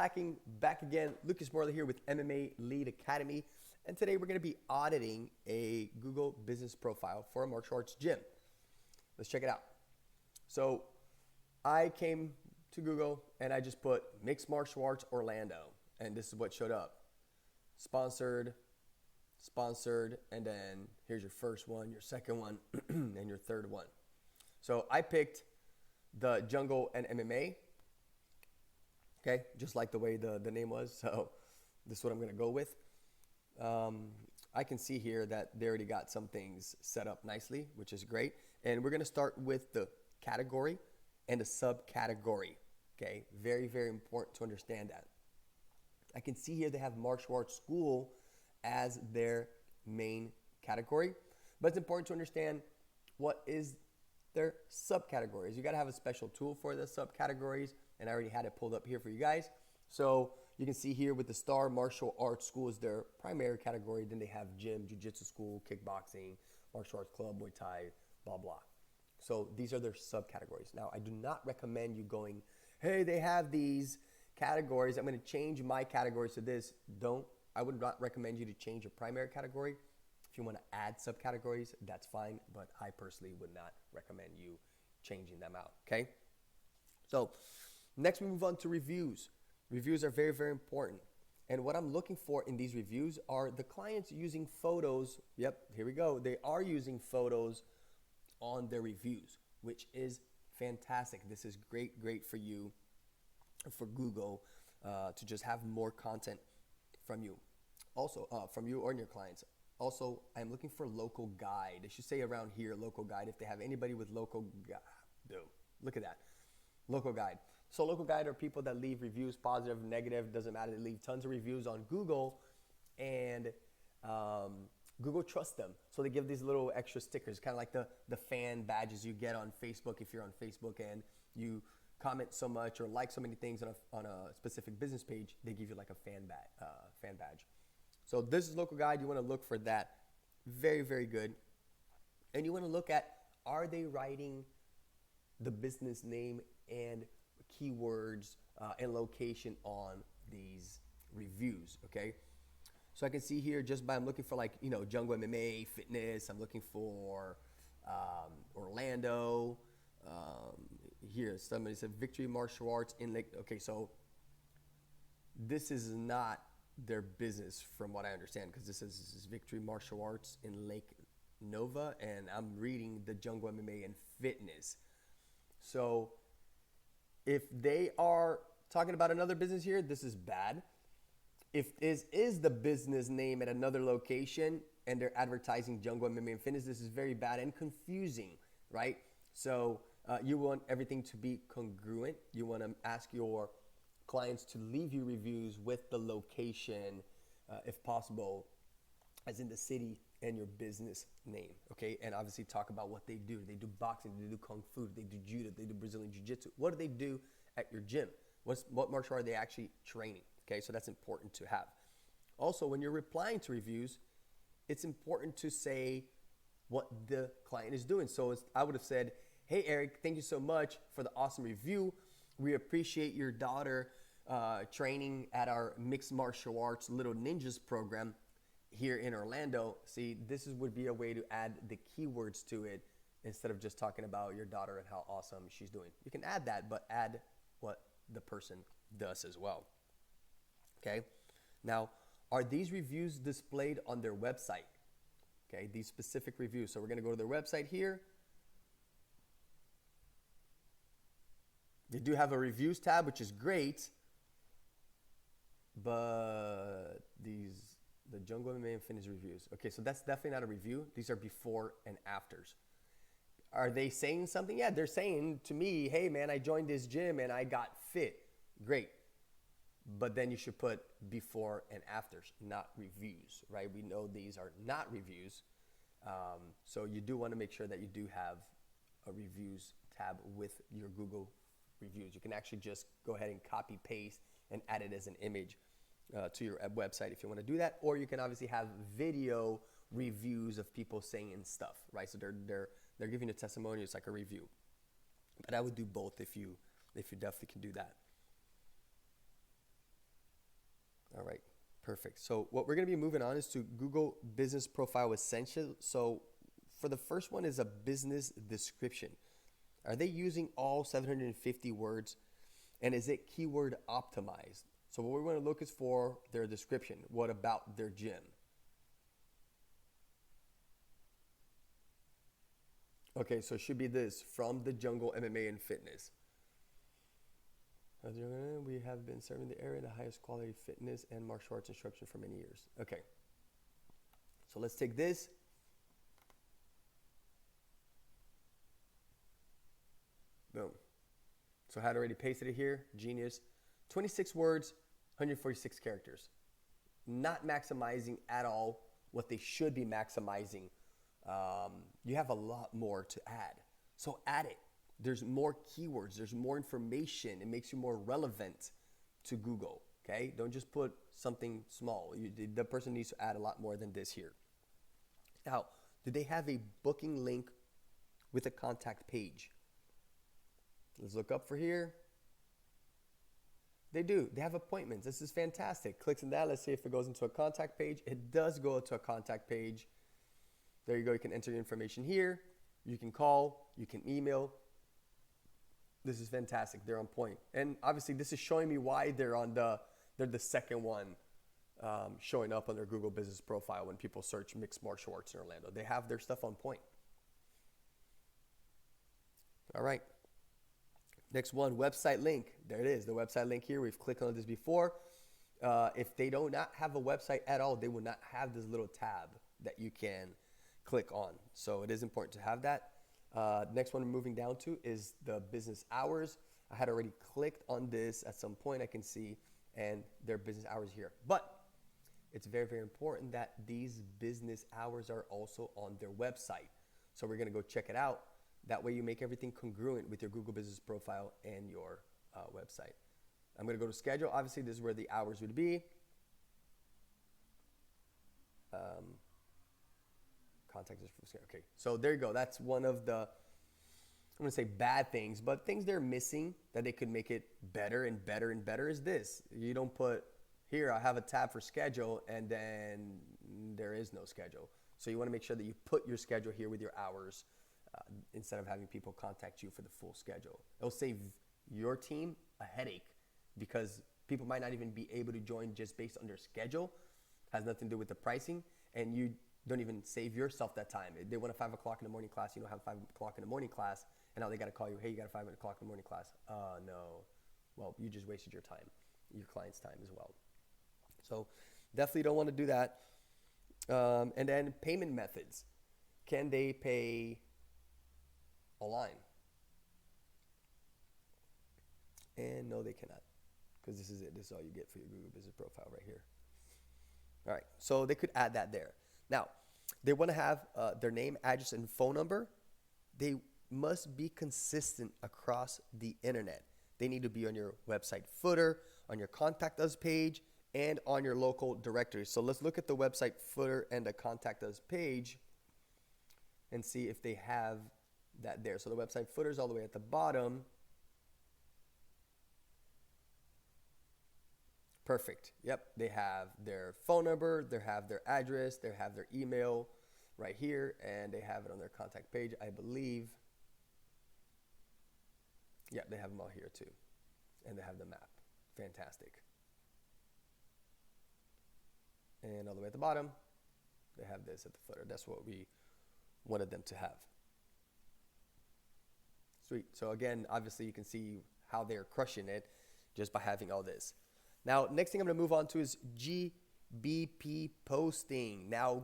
Slacking back again. Lucas Morley here with MMA Lead Academy. And today we're going to be auditing a Google business profile for a martial arts gym. Let's check it out. So I came to Google and I just put Mixed Martial Arts Orlando. And this is what showed up. Sponsored, and then here's your first one, your second one, and your third one. So I picked the Jungle and MMA. Okay, just like the way the name was. So this is what I'm going to go with. I can see here that they already got some things set up nicely, which is great. And we're going to start with the category and the subcategory. Okay, very, very important to understand that. I can see here they have martial arts school as their main category, but it's important to understand what is their subcategories. You got to have a special tool for the subcategories, and I already had it pulled up here for you guys. So you can see here with the Star Martial Arts School is their primary category. Then they have gym, jiu-jitsu school, kickboxing, martial arts club, Muay Thai, blah, blah. So these are their subcategories. Now, I do not recommend you going, hey, they have these categories. I'm going to change my categories to this. I would not recommend you to change your primary category. If you want to add subcategories, that's fine, but I personally would not recommend you changing them out, okay? So next we move on to reviews. Reviews are very, very important. And what I'm looking for in these reviews are the clients using photos. Yep, here we go. They are using photos on their reviews, which is fantastic. This is great for you, for Google, to just have more content from you. Also, from you or your clients. Also, I'm looking for local guide. They should say around here, local guide. If they have anybody with local guide, look at that. Local guide. So local guide are people that leave reviews, positive, negative, doesn't matter. They leave tons of reviews on Google, and Google trusts them. So they give these little extra stickers, kind of like the fan badges you get on Facebook if you're on Facebook and you comment so much or like so many things on a specific business page, they give you like a fan badge. So this is local guide. You want to look for that. Very, very good. And you want to look at, are they writing the business name and keywords and location on these reviews, okay? So I can see here just by I'm looking for like, Jungle MMA, fitness. I'm looking for Orlando. Here, somebody said Victory Martial Arts in Lake. Okay, so this is not their business from what I understand, because this is Victory Martial Arts in Lake Nova, and I'm reading the Jungle MMA and Fitness. So if they are talking about another business here, this is bad. If this is the business name at another location and they're advertising Jungle MMA and Fitness, this is very bad and confusing, right? So you want everything to be congruent. You want to ask your clients to leave you reviews with the location, if possible, as in the city and your business name, okay? And obviously talk about what they do. They do boxing, they do kung fu, they do judo, they do Brazilian jiu-jitsu. What do they do at your gym? What martial art are they actually training? Okay, so that's important to have. Also, when you're replying to reviews, it's important to say what the client is doing. So I would have said, hey, Eric, thank you so much for the awesome review. We appreciate your daughter training at our Mixed Martial Arts Little Ninjas program here in Orlando. See, this would be a way to add the keywords to it instead of just talking about your daughter and how awesome she's doing. You can add that, but add what the person does as well. Okay. Now, are these reviews displayed on their website? Okay, these specific reviews. So we're going to go to their website here. They do have a reviews tab, which is great, but the Jungle MMA and Fitness reviews. Okay, so that's definitely not a review. These are before and afters. Are they saying something? Yeah, they're saying to me, hey man, I joined this gym and I got fit. Great. But then you should put before and afters, not reviews, right? We know these are not reviews. So you do want to make sure that you do have a reviews tab with your Google reviews. You can actually just go ahead and copy paste and add it as an image to your website if you want to do that. Or you can obviously have video reviews of people saying stuff, right? So they're giving a testimony. It's like a review. But I would do both if you definitely can do that. All right, perfect. So what we're going to be moving on is to Google Business Profile Essentials. So for the first one is a business description. Are they using all 750 words? And is it keyword optimized? So what we want to look is for their description. What about their gym? Okay, so it should be this: from the jungle MMA and fitness. We have been serving the area the highest quality fitness and martial arts instruction for many years. Okay, so let's take this. Boom. So I had already pasted it here. Genius. 26 words, 146 characters. Not maximizing at all what they should be maximizing. You have a lot more to add. So add it. There's more keywords. There's more information. It makes you more relevant to Google. Okay? Don't just put something small. The person needs to add a lot more than this here. Now, do they have a booking link with a contact page? Let's look up for here. They do. They have appointments. This is fantastic. Clicks on that. Let's see if it goes into a contact page. It does go to a contact page. There you go. You can enter your information here. You can call. You can email. This is fantastic. They're on point. And obviously, this is showing me why they're the second one showing up on their Google Business Profile when people search mixed martial arts in Orlando. They have their stuff on point. All right. Next one, website link. There it is, the website link here. We've clicked on this before. If they do not have a website at all, they will not have this little tab that you can click on. So it is important to have that. Next one we're moving down to is the business hours. I had already clicked on this at some point, I can see, and their business hours here. But it's very, very important that these business hours are also on their website. So we're gonna go check it out. That way you make everything congruent with your Google Business Profile and your website. I'm gonna go to schedule. Obviously, this is where the hours would be. Contact us for schedule. Okay, so there you go. That's one of the, I'm gonna say bad things, but things they're missing that they could make it better and better and better is this. You don't put, here I have a tab for schedule, and then there is no schedule. So you wanna make sure that you put your schedule here with your hours, instead of having people contact you for the full schedule. It'll save your team a headache because people might not even be able to join just based on their schedule. Has nothing to do with the pricing, and you don't even save yourself that time. They want a 5 o'clock in the morning class, you don't have 5 o'clock in the morning class, and now they gotta call you, hey, you got a 5 o'clock in the morning class. No. Well, you just wasted your time, your client's time as well. So definitely don't wanna do that. And then payment methods. Can they pay online? And no, they cannot, because this is it. This is all you get for your Google Business Profile right here. All right, so they could add that there. Now, they want to have their name, address, and phone number. They must be consistent across the internet. They need to be on your website footer, on your contact us page, and on your local directory. So let's look at the website footer and the contact us page and see if they have that there. So the website footer is all the way at the bottom. Perfect. Yep, they have their phone number, they have their address, they have their email right here, and they have it on their contact page, I believe. Yeah, they have them all here too. And they have the map. Fantastic. And all the way at the bottom, they have this at the footer. That's what we wanted them to have. Sweet. So again, obviously you can see how they're crushing it just by having all this. Now, next thing I'm going to move on to is GBP posting. Now,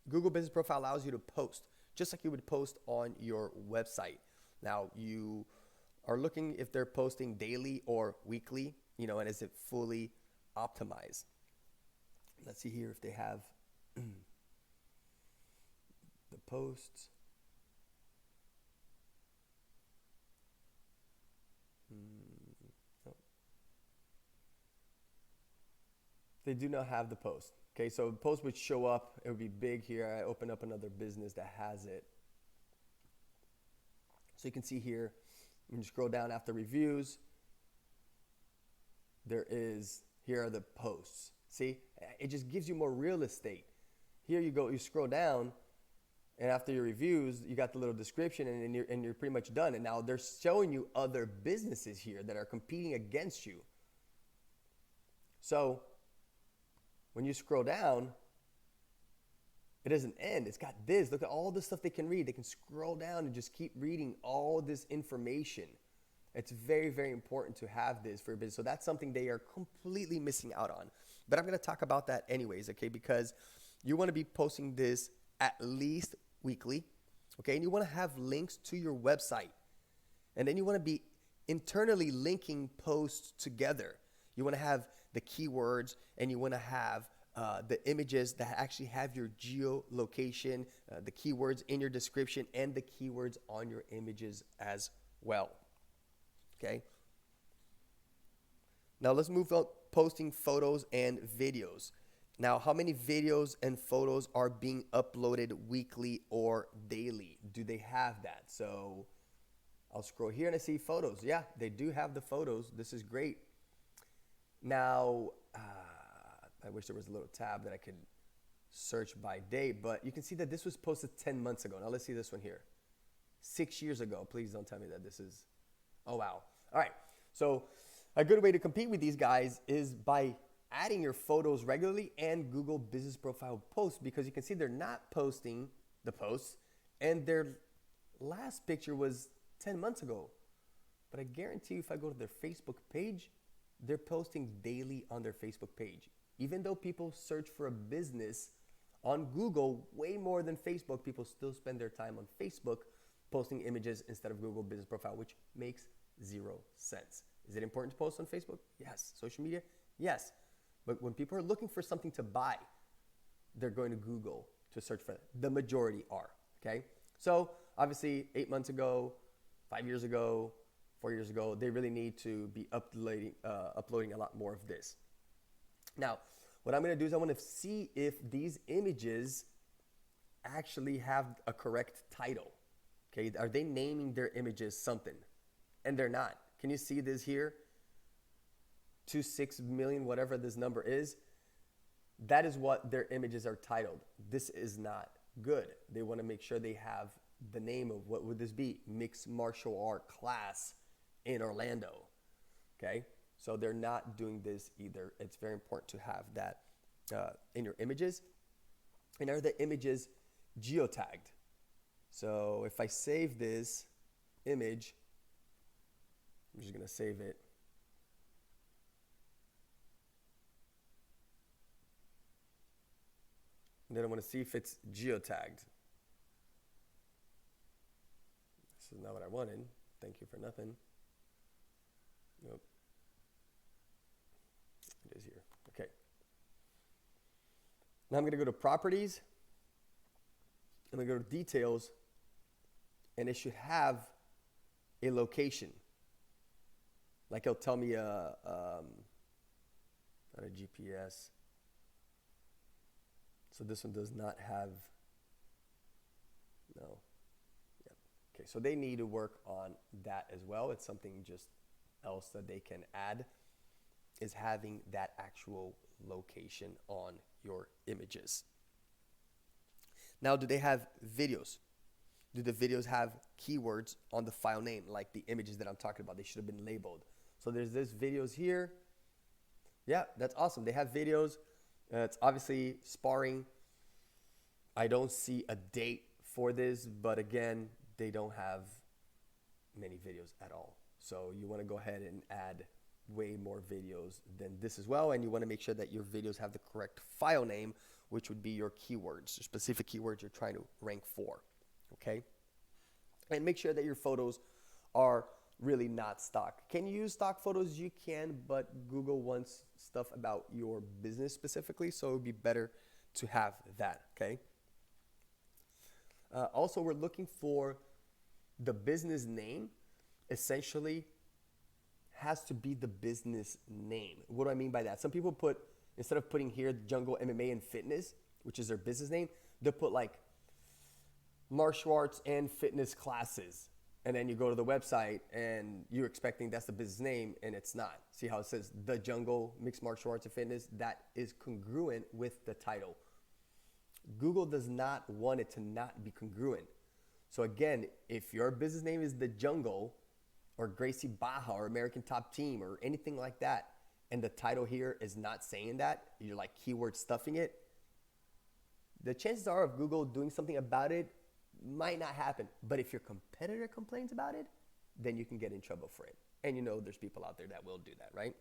Google Business Profile allows you to post just like you would post on your website. Now, you are looking if they're posting daily or weekly, and is it fully optimized? Let's see here if they have the posts. No. They do not have the post. Okay, so the post would show up. It would be big here. I open up another business that has it. So you can see here, you can scroll down after reviews. There is Here are the posts. See, it just gives you more real estate. Here you go, you scroll down, and after your reviews, you got the little description, and you're pretty much done. And now they're showing you other businesses here that are competing against you. So when you scroll down, it doesn't end. It's got this. Look at all the stuff they can read. They can scroll down and just keep reading all this information. It's very, very important to have this for your business. So that's something they are completely missing out on. But I'm going to talk about that anyways, okay? Because you want to be posting this at least weekly, okay? And you want to have links to your website. And then you want to be internally linking posts together. You want to have the keywords, and you want to have the images that actually have your geolocation, the keywords in your description, and the keywords on your images as well. Okay. Now let's move on posting photos and videos. Now, how many videos and photos are being uploaded weekly or daily? Do they have that? So I'll scroll here and I see photos. Yeah, they do have the photos. This is great. Now, I wish there was a little tab that I could search by date, but you can see that this was posted 10 months ago. Now let's see this one here. 6 years ago. Please don't tell me that this is, oh wow. All right, so a good way to compete with these guys is by adding your photos regularly and Google Business Profile posts, because you can see they're not posting the posts and their last picture was 10 months ago. But I guarantee you if I go to their Facebook page, they're posting daily on their Facebook page. Even though people search for a business on Google way more than Facebook, people still spend their time on Facebook posting images instead of Google Business Profile, which makes zero sense. Is it important to post on Facebook? Yes. Social media? Yes. But when people are looking for something to buy, they're going to Google to search for it. The majority are, okay? So obviously 8 months ago, 5 years ago, 4 years ago, they really need to be uploading a lot more of this. Now, what I'm going to do is I want to see if these images actually have a correct title. Okay, are they naming their images something? And they're not. Can you see this here? 26 million, whatever this number is. That is what their images are titled. This is not good. They want to make sure they have the name of, what would this be? Mixed martial art class in Orlando. Okay, so they're not doing this either. It's very important to have that in your images. And are the images geotagged? So if I save this image, I'm just going to save it. And then I want to see if it's geotagged. This is not what I wanted. Thank you for nothing. Nope. It is here. Okay. Now I'm going to go to properties. I'm going to go to details. And it should have a location. Like it'll tell me not a GPS. So this one does not have, no. Yep. Okay, so they need to work on that as well. It's something just else that they can add, is having that actual location on your images. Now, do they have videos? Do the videos have keywords on the file name, like the images that I'm talking about? They should have been labeled. So there's this videos here. Yeah, that's awesome. They have videos. It's obviously sparring. I don't see a date for this, but again, they don't have many videos at all. So you want to go ahead and add way more videos than this as well. And you want to make sure that your videos have the correct file name, which would be your keywords, your specific keywords you're trying to rank for. Okay? And make sure that your photos are really not stock. Can you use stock photos? You can, but Google wants stuff about your business specifically, so it would be better to have that, okay? Also, we're looking for the business name. Essentially, has to be the business name. What do I mean by that? Some people put, instead of putting here Jungle MMA and Fitness, which is their business name, they'll put like martial arts and fitness classes. And then you go to the website and you're expecting that's the business name and it's not. See how it says The Jungle Mixed Martial Arts and Fitness? That is congruent with the title. Google does not want it to not be congruent. So again, if your business name is The Jungle or Gracie Baja or American Top Team or anything like that, and the title here is not saying that, you're like keyword stuffing it, the chances are of Google doing something about it might not happen. But if your competitor complains about it, then you can get in trouble for it. And you know there's people out there that will do that, right?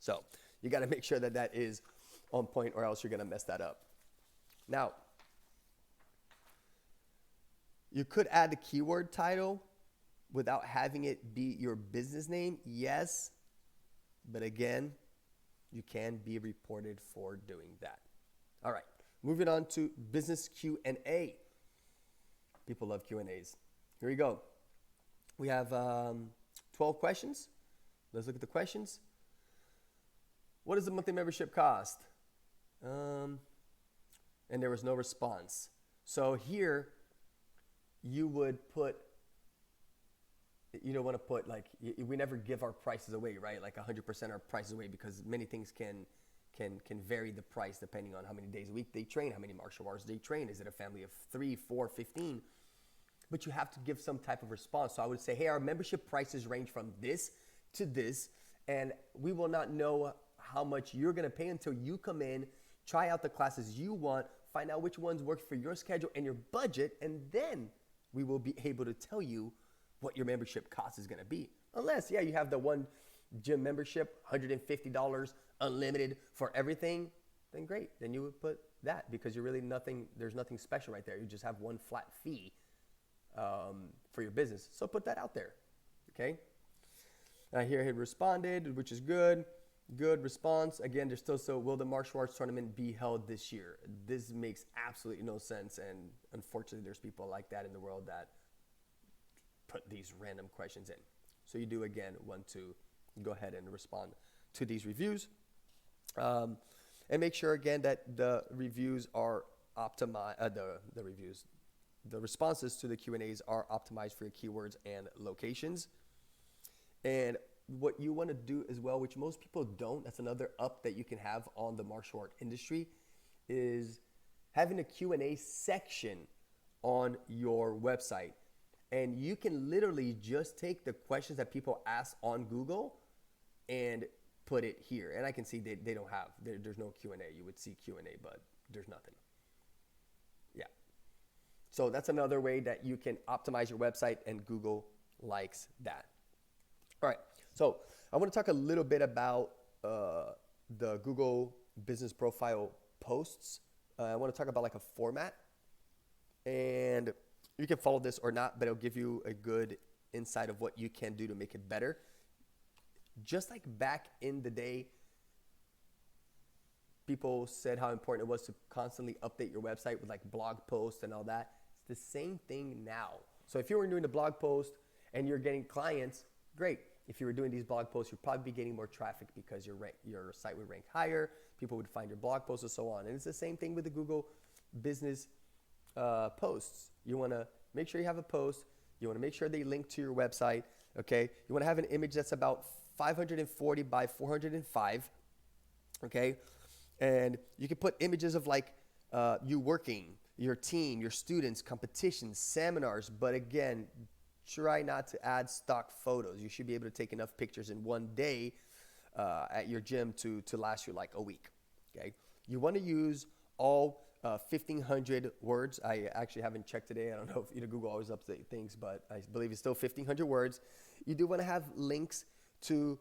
So you got to make sure that that is on point or else you're going to mess that up. Now, you could add the keyword title without having it be your business name, yes. But again, you can be reported for doing that. All right, moving on to business Q&A. People love Q&As. Here we go. We have 12 questions. Let's look at the questions. What does the monthly membership cost? And there was no response. So here, you would put, you don't want to put like, we never give our prices away, right? Like 100% our prices away because many things can vary the price depending on how many days a week they train, how many martial arts they train. Is it a family of 3, 4, 15? But you have to give some type of response. So I would say, hey, our membership prices range from this to this, and we will not know how much you're going to pay until you come in, try out the classes you want, find out which ones work for your schedule and your budget, and then we will be able to tell you what your membership cost is going to be. Unless, yeah, you have the one gym membership, $150, unlimited for everything, then great. Then you would put that because you're really nothing, there's nothing special right there. You just have one flat fee for your business. So put that out there, okay? Here he responded, which is good. Good response. Again, there's still, so will the martial arts tournament be held this year? This makes absolutely no sense. And unfortunately, there's people like that in the world that put these random questions in. So you do, again, want to go ahead and respond to these reviews. And make sure, again, that the reviews are optimized, the responses to the Q&As are optimized for your keywords and locations. And what you want to do as well, which most people don't, that's another up that you can have on the martial art industry, is having a Q&A section on your website. And you can literally just take the questions that people ask on Google and put it here. And I can see they don't have, there's no Q&A. You would see Q&A, but there's nothing. Yeah. So that's another way that you can optimize your website, and Google likes that. All right. So I want to talk a little bit about the Google Business Profile posts. I want to talk about like a format, and you can follow this or not, but it'll give you a good insight of what you can do to make it better. Just like back in the day, people said how important it was to constantly update your website with like blog posts and all that. It's the same thing now. So if you were doing a blog post and you're getting clients, great. If you were doing these blog posts, you'd probably be getting more traffic because your site would rank higher. People would find your blog posts and so on. And it's the same thing with the Google Business posts. You want to make sure you have a post. You want to make sure they link to your website. Okay. You want to have an image that's about 540 by 405. Okay. And you can put images of like you working, your team, your students, competitions, seminars. But again, try not to add stock photos. You should be able to take enough pictures in one day at your gym to last you like a week. Okay. You want to use all 1,500 words. I actually haven't checked today. I don't know if Google always updates things, but I believe it's still 1,500 words. You do want to have links to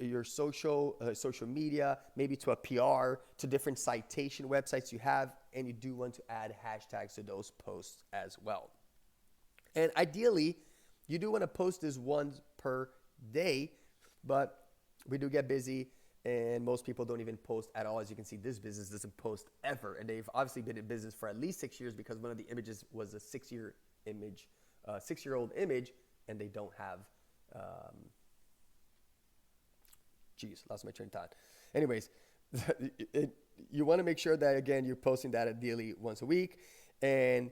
your social media, maybe to a PR, to different citation websites you have, and you do want to add hashtags to those posts as well. And ideally, you do want to post this once per day, but we do get busy, and most people don't even post at all. As you can see, this business doesn't post ever, and they've obviously been in business for at least 6 years because one of the images was a 6-year-old image, and they don't have. Lost my train of thought. Anyways, you want to make sure that, again, you're posting that ideally once a week. And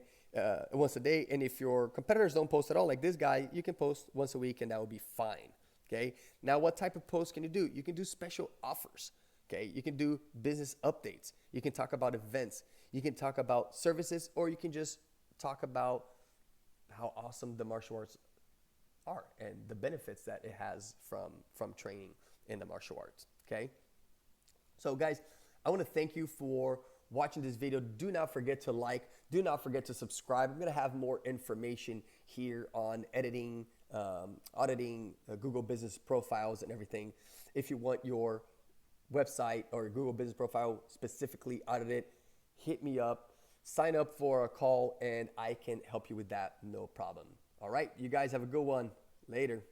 once a day. And if your competitors don't post at all, like this guy, you can post once a week and that will be fine. Okay. Now, what type of posts can you do? You can do special offers. Okay. You can do business updates. You can talk about events. You can talk about services, or you can just talk about how awesome the martial arts are and the benefits that it has from training in the martial arts. Okay. So guys, I want to thank you for watching this video. Do not forget to like, do not forget to subscribe. I'm going to have more information here on editing, auditing Google business profiles and everything. If you want your website or Google business profile specifically audited, hit me up, sign up for a call, and I can help you with that, no problem. All right, you guys have a good one. Later.